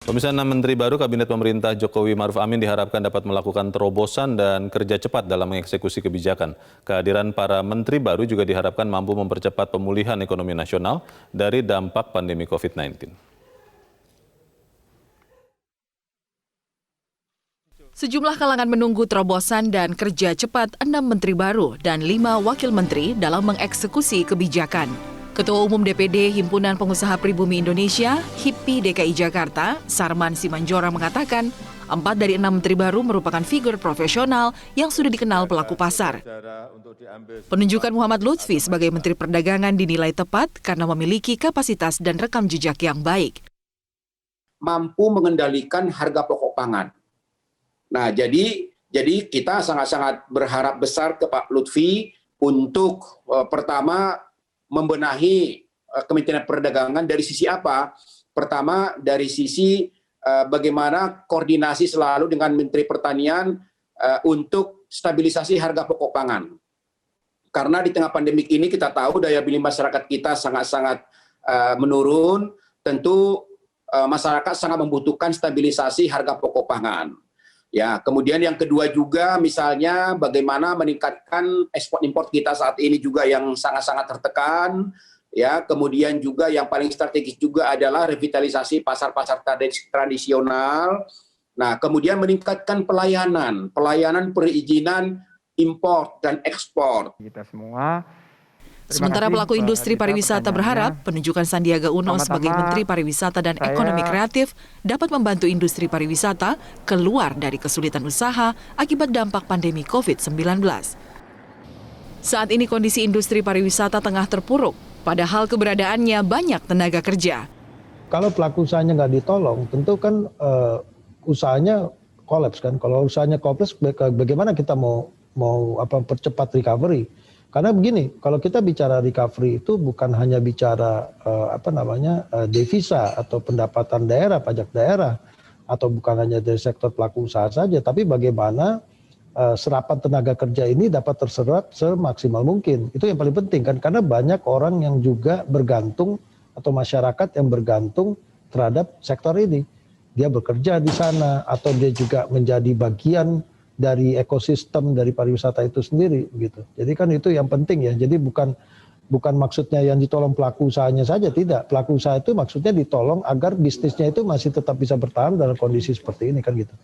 Pemirsa, 6 menteri baru Kabinet Pemerintah Jokowi Maruf Amin diharapkan dapat melakukan terobosan dan kerja cepat dalam mengeksekusi kebijakan. Kehadiran para menteri baru juga diharapkan mampu mempercepat pemulihan ekonomi nasional dari dampak pandemi COVID-19. Sejumlah kalangan menunggu terobosan dan kerja cepat 6 menteri baru dan 5 wakil menteri dalam mengeksekusi kebijakan. Ketua Umum DPD Himpunan Pengusaha Pribumi Indonesia, HIPI DKI Jakarta, Sarman Simanjora mengatakan, 4 dari 6 menteri baru merupakan figur profesional yang sudah dikenal pelaku pasar. Penunjukan Muhammad Lutfi sebagai Menteri Perdagangan dinilai tepat karena memiliki kapasitas dan rekam jejak yang baik. Mampu mengendalikan harga pokok pangan. Nah, jadi kita sangat-sangat berharap besar ke Pak Lutfi untuk pertama membenahi Kementerian Perdagangan dari sisi apa? Pertama, dari sisi bagaimana koordinasi selalu dengan Menteri Pertanian untuk stabilisasi harga pokok pangan. Karena di tengah pandemik ini kita tahu daya beli masyarakat kita sangat-sangat menurun, tentu masyarakat sangat membutuhkan stabilisasi harga pokok pangan. Ya, kemudian yang kedua juga misalnya bagaimana meningkatkan ekspor impor kita saat ini juga yang sangat-sangat tertekan. Ya, kemudian juga yang paling strategis juga adalah revitalisasi pasar-pasar tradisional. Nah, kemudian meningkatkan pelayanan perizinan impor dan ekspor. Kita semua. Sementara pelaku industri pariwisata berharap penunjukan Sandiaga Uno sebagai Menteri Pariwisata dan Ekonomi Kreatif dapat membantu industri pariwisata keluar dari kesulitan usaha akibat dampak pandemi COVID-19. Saat ini kondisi industri pariwisata tengah terpuruk, padahal keberadaannya banyak tenaga kerja. Kalau pelaku usahanya nggak ditolong, tentu kan usahanya kolaps kan. Kalau usahanya kolaps, bagaimana kita mau percepat recovery? Karena begini, kalau kita bicara recovery itu bukan hanya bicara devisa atau pendapatan daerah, pajak daerah, atau bukan hanya dari sektor pelaku usaha saja, tapi bagaimana serapan tenaga kerja ini dapat terserap semaksimal mungkin. Itu yang paling penting kan, karena banyak orang yang juga bergantung atau masyarakat yang bergantung terhadap sektor ini. Dia bekerja di sana atau dia juga menjadi bagian dari ekosistem dari pariwisata itu sendiri gitu. Jadi kan itu yang penting ya. Jadi bukan maksudnya yang ditolong pelaku usahanya saja, tidak. Pelaku usaha itu maksudnya ditolong agar bisnisnya itu masih tetap bisa bertahan dalam kondisi seperti ini kan gitu.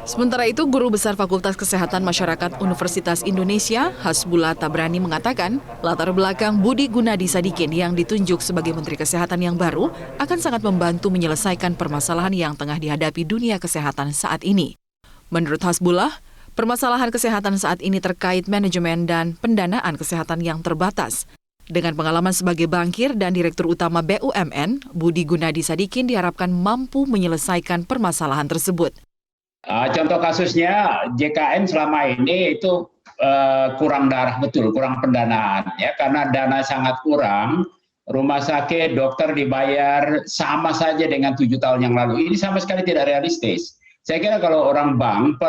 Sementara itu, Guru Besar Fakultas Kesehatan Masyarakat Universitas Indonesia, Hasbullah Tabrani mengatakan, latar belakang Budi Gunadi Sadikin yang ditunjuk sebagai Menteri Kesehatan yang baru akan sangat membantu menyelesaikan permasalahan yang tengah dihadapi dunia kesehatan saat ini. Menurut Hasbullah, permasalahan kesehatan saat ini terkait manajemen dan pendanaan kesehatan yang terbatas. Dengan pengalaman sebagai bankir dan Direktur Utama BUMN, Budi Gunadi Sadikin diharapkan mampu menyelesaikan permasalahan tersebut. Contoh kasusnya JKN selama ini itu kurang darah betul, kurang pendanaan ya, karena dana sangat kurang. Rumah sakit, dokter dibayar sama saja dengan 7 tahun yang lalu. Ini sama sekali tidak realistis. Saya kira kalau orang bank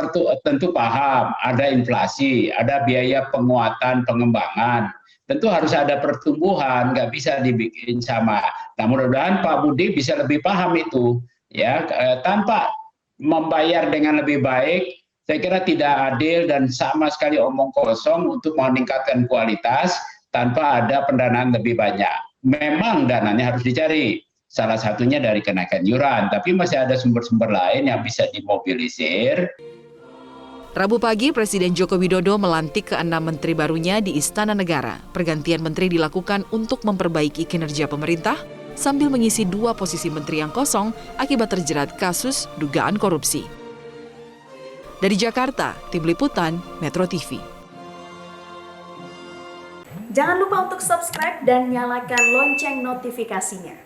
tentu paham ada inflasi, ada biaya penguatan pengembangan, tentu harus ada pertumbuhan, nggak bisa dibikin sama. Nah, mudah-mudahan Pak Budi bisa lebih paham itu, ya. Tanpa membayar dengan lebih baik, saya kira tidak adil dan sama sekali omong kosong untuk meningkatkan kualitas tanpa ada pendanaan lebih banyak. Memang dananya harus dicari. Salah satunya dari kenaikan iuran, tapi masih ada sumber-sumber lain yang bisa dimobilisir. Rabu pagi, Presiden Joko Widodo melantik ke-6 menteri barunya di Istana Negara. Pergantian menteri dilakukan untuk memperbaiki kinerja pemerintah sambil mengisi 2 posisi menteri yang kosong akibat terjerat kasus dugaan korupsi. Dari Jakarta, Tim Liputan Metro TV. Jangan lupa untuk subscribe dan nyalakan lonceng notifikasinya.